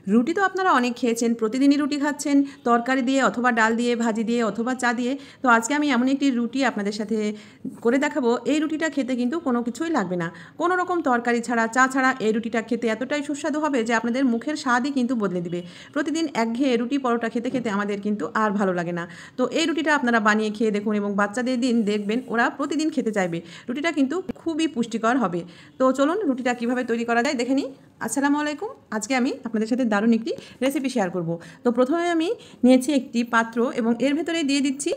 রুটি তো আপনারা অনেক খেয়েছেন, প্রতিদিনই রুটি খাচ্ছেন, তরকারি দিয়ে অথবা ডাল দিয়ে, ভাজি দিয়ে অথবা চা দিয়ে। তো আজকে আমি এমন একটি রুটি আপনাদের সাথে করে দেখাবো। এই রুটিটা খেতে কিন্তু কোনো কিছুই লাগবে না, কোনো রকম তরকারি ছাড়া, চা ছাড়া এই রুটিটা খেতে এতটাই সুস্বাদু হবে যে আপনাদের মুখের স্বাদই কিন্তু বদলে দিবে। প্রতিদিন একঘেয়ে রুটি পরোটা খেতে খেতে আমাদের কিন্তু আর ভালো লাগে না। তো এই রুটিটা আপনারা বানিয়ে খেয়ে দেখুন এবং বাচ্চাদের দিন দেখবেন ওরা প্রতিদিন খেতে চাইবে। রুটিটা কিন্তু খুবই পুষ্টিকর হবে। তো চলুন রুটিটা কীভাবে তৈরি করা যায় দেখে নিই। আসসালামু আলাইকুম। আজকে আমি আপনাদের সাথে দারুণ একটি রেসিপি শেয়ার করব। তো প্রথমে আমি নিয়েছি একটি পাত্র এবং এর ভেতরে দিয়ে দিচ্ছি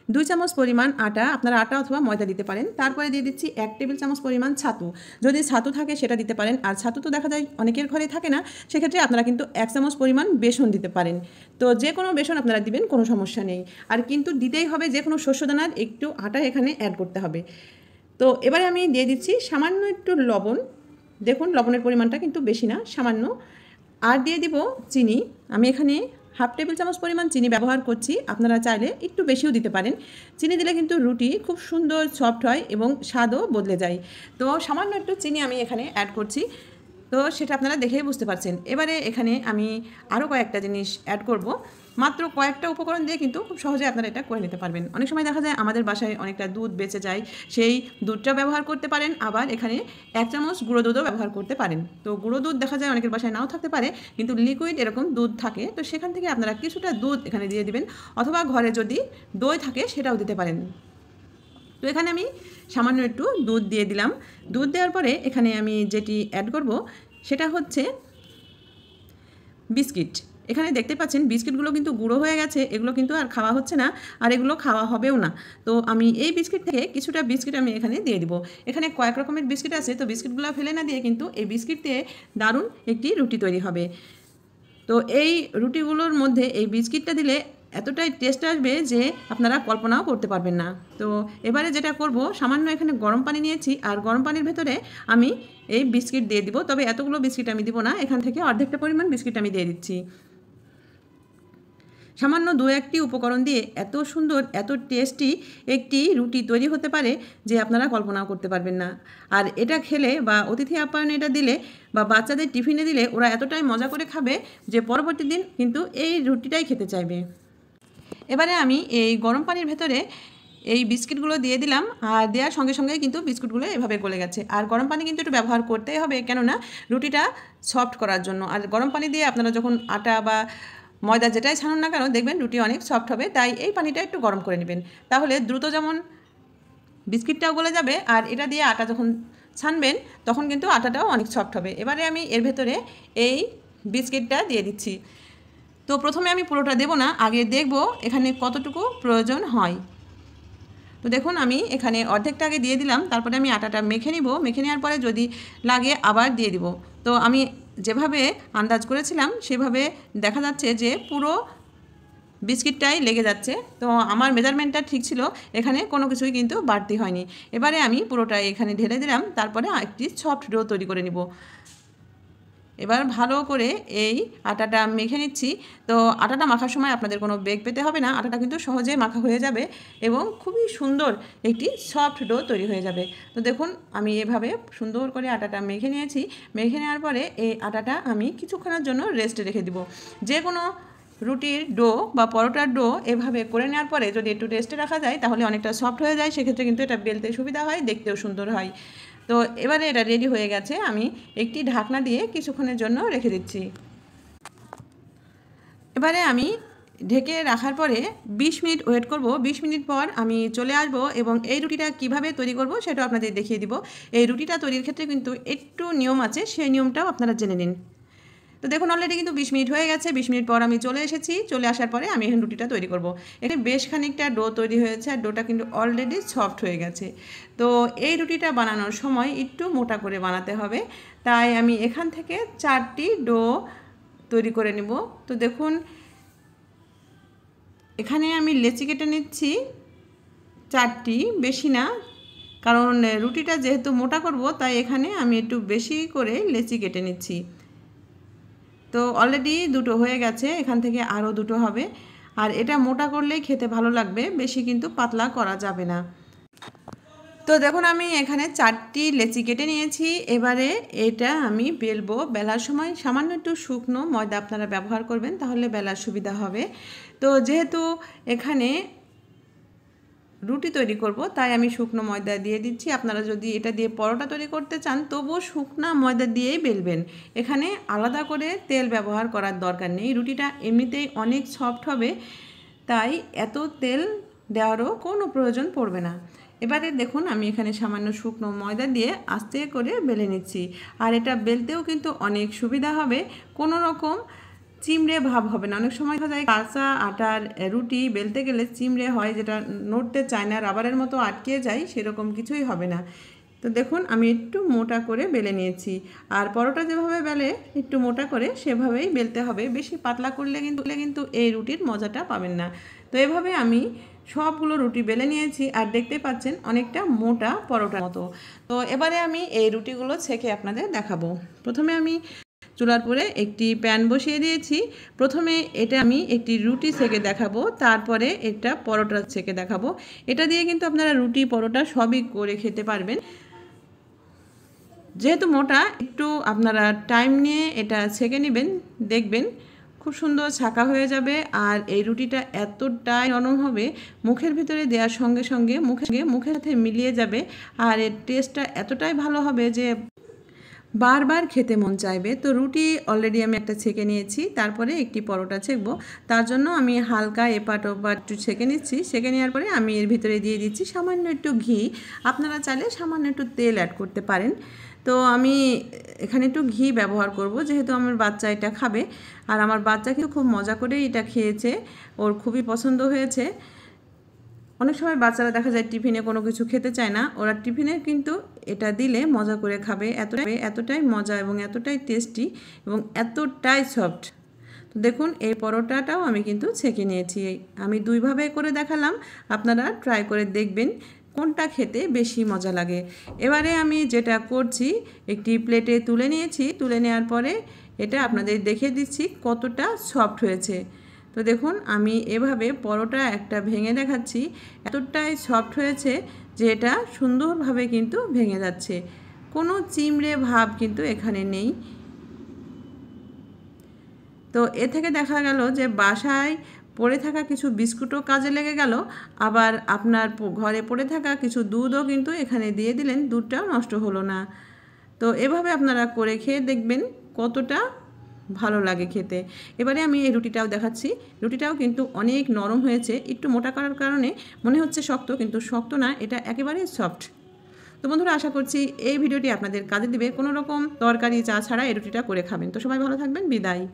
2 চামচ পরিমাণ আটা। আপনারা আটা অথবা ময়দা দিতে পারেন। তারপরে দিয়ে দিচ্ছি 1 টেবিল চামচ পরিমাণ ছাতু। যদি ছাতু থাকে সেটা দিতে পারেন, আর ছাতু তো দেখা যায় অনেকের ঘরে থাকে না, সেক্ষেত্রে আপনারা কিন্তু 1 চামচ পরিমাণ বেসন দিতে পারেন। তো যে কোনো বেসন আপনারা দিবেন, কোনো সমস্যা নেই। আর কিন্তু দিতেই হবে যে কোনো শস্যদানার একটু আটা এখানে অ্যাড করতে হবে। তো এবারে আমি দিয়ে দিচ্ছি সামান্য একটু লবণ। দেখুন লবণের পরিমাণটা কিন্তু বেশি না, সামান্য। আর দিয়ে দিব চিনি। আমি এখানে 1/2 টেবিল চামচ পরিমাণ চিনি ব্যবহার করছি। আপনারা চাইলে একটু বেশিও দিতে পারেন। চিনি দিলে কিন্তু রুটি খুব সুন্দর সফট হয় এবং স্বাদও বদলে যায়। তো সামান্য একটু চিনি আমি এখানে অ্যাড করছি। তো সেটা আপনারা দেখেই বুঝতে পারছেন। এবারে এখানে আমি আরও কয়েকটা জিনিস অ্যাড করব। মাত্র কয়েকটা উপকরণ দিয়ে কিন্তু খুব সহজে আপনারা এটা করে নিতে পারবেন। অনেক সময় দেখা যায় আমাদের বাসায় অনেকটা দুধ বেঁচে যায়, সেই দুধটা ব্যবহার করতে পারেন। আবার এখানে 1 চামচ গুঁড়ো দুধও ব্যবহার করতে পারেন। তো গুঁড়ো দুধ দেখা যায় অনেকের বাসায় নাও থাকতে পারে, কিন্তু লিকুইড এরকম দুধ থাকে, তো সেখান থেকে আপনারা কিছুটা দুধ এখানে দিয়ে দিবেন। অথবা ঘরে যদি দই থাকে সেটাও দিতে পারেন। তো এখানে আমি সামান্য একটু দুধ দিয়ে দিলাম। দুধ দেওয়ার পরে এখানে আমি যেটি অ্যাড করব সেটা হচ্ছে বিস্কিট। এখানে দেখতে পাচ্ছেন বিস্কিটগুলো কিন্তু গুঁড়ো হয়ে গেছে, এগুলো কিন্তু আর খাওয়া হচ্ছে না, আর এগুলো খাওয়া হবেও না। তো আমি এই বিস্কিট থেকে কিছুটা বিস্কিট আমি এখানে দিয়ে দিব। এখানে কয়েক রকমের বিস্কিট আছে, তো বিস্কিটগুলো ফেলে না দিয়ে কিন্তু এই বিস্কিট দিয়ে দারুণ একটি রুটি তৈরি হবে। তো এই রুটিগুলোর মধ্যে এই বিস্কিটটা দিলে এতটাই টেস্ট আসবে যে আপনারা কল্পনাও করতে পারবেন না। তো এবারে যেটা করব, সামান্য এখানে গরম পানি নিয়েছি, আর গরম পানির ভেতরে আমি এই বিস্কিট দিয়ে দিব। তবে এতগুলো বিস্কিট আমি দিব না, এখান থেকে অর্ধেকটা পরিমাণ বিস্কিট আমি দিয়ে দিচ্ছি। সামান্য 2-1টি উপকরণ দিয়ে এত সুন্দর, এত টেস্টি একটি রুটি তৈরি হতে পারে যে আপনারা কল্পনাও করতে পারবেন না। আর এটা খেলে বা অতিথি আপ্যায়নে এটা দিলে বা বাচ্চাদের টিফিনে দিলে ওরা এতটাই মজা করে খাবে যে পরবর্তী দিন কিন্তু এই রুটিটাই খেতে চাইবে। এবারে আমি এই গরম পানির ভেতরে এই বিস্কিটগুলো দিয়ে দিলাম, আর দেওয়ার সঙ্গে সঙ্গে কিন্তু বিস্কুটগুলো এভাবে গলে গেছে। আর গরম পানি কিন্তু একটু ব্যবহার করতেই হবে, কেননা রুটিটা সফট করার জন্য। আর গরম পানি দিয়ে আপনারা যখন আটা বা ময়দা যেটাই ছানুন না কেন, দেখবেন রুটি অনেক সফট হবে। তাই এই পানিটা একটু গরম করে নেবেন, তাহলে দ্রুত যেমন বিস্কিটটাও গলে যাবে, আর এটা দিয়ে আটা যখন ছানবেন তখন কিন্তু আটাটাও অনেক সফট হবে। এবারে আমি এর ভেতরে এই বিস্কিটটা দিয়ে দিচ্ছি। তো প্রথমে আমি পুরোটা দেব না, আগে দেখব এখানে কতটুকু প্রয়োজন হয়। তো দেখুন আমি এখানে অর্ধেকটা আগে দিয়ে দিলাম, তারপরে আমি আটাটা মেখে নিব। মেখে নেওয়ার পরে যদি লাগে আবার দিয়ে দিব। তো আমি যেভাবে আন্দাজ করেছিলাম সেভাবে দেখা যাচ্ছে যে পুরো বিস্কিটটাই লেগে যাচ্ছে। তো আমার মেজারমেন্টটা ঠিক ছিল, এখানে কোনো কিছুই কিন্তু বাড়তি হয়নি। এবারে আমি পুরোটাই এখানে ঢেলে দিলাম, তারপরে একটি সফট ডো তৈরি করে নিব। এবার ভালো করে এই আটাটা মেখে নিচ্ছি। তো আটাটা মাখার সময় আপনাদের কোনো বেগ পেতে হবে না, আটাটা কিন্তু সহজে মাখা হয়ে যাবে এবং খুবই সুন্দর একটি সফট ডো তৈরি হয়ে যাবে। তো দেখুন আমি এভাবে সুন্দর করে আটাটা মেখে নিয়েছি। মেখে নেওয়ার পরে এই আটাটা আমি কিছুক্ষণের জন্য রেস্টে রেখে দিব। যে কোনো রুটির ডো বা পরোটার ডো এভাবে করে নেওয়ার পরে যদি একটু রেস্টে রাখা যায় তাহলে অনেকটা সফট হয়ে যায়, সেক্ষেত্রে কিন্তু এটা বেলতে সুবিধা হয়, দেখতেও সুন্দর হয়। তো এবারে এটা রেডি হয়ে গেছে, আমি একটি ঢাকনা দিয়ে কিছুক্ষণের জন্য রেখে দিচ্ছি। এবারে আমি ঢেকে রাখার পরে 20 মিনিট ওয়েট করব। 20 মিনিট পর আমি চলে আসব এবং এই রুটিটা কিভাবে তৈরি করব সেটাও আপনাদের দেখিয়ে দিব। এই রুটিটা তৈরির ক্ষেত্রে কিন্তু একটু নিয়ম আছে, সেই নিয়মটাও আপনারা জেনে নিন। তো দেখুন অলরেডি কিন্তু 20 মিনিট হয়ে গেছে। 20 মিনিট পর আমি চলে এসেছি। চলে আসার পরে আমি এখন রুটিটা তৈরি করব। এখানে বেশ খানিকটা ডো তৈরি হয়েছে, আর ডোটা কিন্তু অলরেডি সফট হয়ে গেছে। তো এই রুটিটা বানানোর সময় একটু মোটা করে বানাতে হবে, তাই আমি এখান থেকে 4টি ডো তৈরি করে নেব। তো দেখুন এখানে আমি লেচি কেটে নিচ্ছি 4টি, বেশি না, কারণ রুটিটা যেহেতু মোটা করব তাই এখানে আমি একটু বেশি করে লেচি কেটে নিচ্ছি। তো অলরেডি দুটো হয়ে গেছে, এখান থেকে আরও দুটো হবে। আর এটা মোটা করলেই খেতে ভালো লাগবে, বেশি কিন্তু পাতলা করা যাবে না। তো দেখুন আমি এখানে 4টি লেচি কেটে নিয়েছি। এবারে এটা আমি বেলবো। বেলার সময় সামান্য একটু শুকনো ময়দা আপনারা ব্যবহার করবেন, তাহলে বেলার সুবিধা হবে। তো যেহেতু এখানে রুটি তৈরি করব, তাই আমি শুকনো ময়দা দিয়ে দিচ্ছি। আপনারা যদি এটা দিয়ে পরোটা তৈরি করতে চান তবুও শুকনো ময়দা দিয়েই বেলবেন। এখানে আলাদা করে তেল ব্যবহার করার দরকার নেই। রুটিটা এমনিতেই অনেক সফট হবে, তাই এত তেল দেওয়ারও কোনো প্রয়োজন পড়বে না। এবারে দেখুন আমি এখানে সামান্য শুকনো ময়দা দিয়ে আস্তে করে বেলে নিচ্ছি। আর এটা বেলতেও কিন্তু অনেক সুবিধা হবে, কোনো রকম চিমড়ে ভাব হবে না। অনেক সময় দেখা যায় কাঁচা আটার রুটি বেলতে গেলে চিমড়ে হয়, যেটা নড়তে চায় না, রাবারের মতো আটকে যায়, সেরকম কিছুই হবে না। তো দেখুন আমি একটু মোটা করে বেলে নিয়েছি। আর পরোটা যেভাবে বেলে একটু মোটা করে সেভাবেই বেলতে হবে। বেশি পাতলা করলে কিন্তু এই রুটির মজাটা পাবেন না। তো এভাবে আমি সবগুলো রুটি বেলে নিয়েছি, আর দেখতে পাচ্ছেন অনেকটা মোটা পরোটার মতো। তো এবারে আমি এই রুটিগুলো ছেঁকে আপনাদের দেখাবো। প্রথমে আমি চুলার পরে একটি প্যান বসিয়ে দিয়েছি। প্রথমে এটা আমি একটি রুটি সেঁকে দেখাবো, তারপরে এটা পরোটা সেঁকে দেখাবো। এটা দিয়ে কিন্তু আপনারা রুটি পরোটা সবই করে খেতে পারবেন। যেহেতু মোটা, একটু আপনারা টাইম নিয়ে এটা ছেঁকে নেবেন, দেখবেন খুব সুন্দর ছাঁকা হয়ে যাবে। আর এই রুটিটা এতটাই নরম হবে, মুখের ভিতরে দেওয়ার সঙ্গে সঙ্গে মুখের সাথে মিলিয়ে যাবে। আর এর টেস্টটা এতটাই ভালো হবে যে বারবার খেতে মন চাইবে। তো রুটি অলরেডি আমি একটা ছেঁকে নিয়েছি, তারপরে একটি পরোটা ছেঁকবো। তার জন্য আমি হালকা এপাট ওপাট একটু ছেঁকে নিচ্ছি। ছেঁকে নেওয়ার পরে আমি এর ভিতরে দিয়ে দিচ্ছি সামান্য একটু ঘি। আপনারা চাইলে সামান্য একটু তেল অ্যাড করতে পারেন। তো আমি এখানে একটু ঘি ব্যবহার করব, যেহেতু আমার বাচ্চা এটা খাবে। আর আমার বাচ্চা কিন্তু খুব মজা করে এটা খেয়েছে, ওর খুবই পছন্দ হয়েছে। অনেক সময় বাচ্চারা দেখা যায় টিফিনে কোনো কিছু খেতে চায় না, ওরা টিফিনে কিন্তু এটা দিলে মজা করে খাবে। এতটাই মজা এবং এতটাই টেস্টি এবং এতটাই সফট। তো দেখুন এই পরোটাটাও আমি কিন্তু ছেঁকে নিয়েছি। আমি দুইভাবে করে দেখালাম, আপনারা ট্রাই করে দেখবেন কোনটা খেতে বেশি মজা লাগে। এবারে আমি যেটা করছি, একটি প্লেটে তুলে নিয়েছি। তুলে নেওয়ার পরে এটা আপনাদের দেখিয়ে দিচ্ছি কতটা সফট হয়েছে। তো দেখুন আমি এভাবে পরোটা একটা ভেঙে দেখাচ্ছি। এতটাই সফট হয়েছে যে এটা সুন্দরভাবে কিন্তু ভেঙে যাচ্ছে, কোনো চিমড়ে ভাব কিন্তু এখানে নেই। তো এ থেকে দেখা গেল যে বাসায় পড়ে থাকা কিছু বিস্কুটও কাজে লেগে গেল, আবার আপনার ঘরে পড়ে থাকা কিছু দুধও কিন্তু এখানে দিয়ে দিলেন, দুধটাও নষ্ট হলো না। তো এভাবে আপনারা করে খেয়ে দেখবেন কতটা ভালো লাগে খেতে। এবারে আমি এই রুটিটাও দেখাচ্ছি। রুটিটাও কিন্তু অনেক নরম হয়েছে, একটু মোটা করার কারণে মনে হচ্ছে শক্ত, কিন্তু শক্ত না, এটা একেবারেই সফট। তো বন্ধুরা, আশা করছি এই ভিডিওটি আপনাদের কাজে দিবে। কোনো রকম তরকারি চা ছাড়া এই রুটিটা করে খাবেন। তো সবাই ভালো থাকবেন, বিদায়।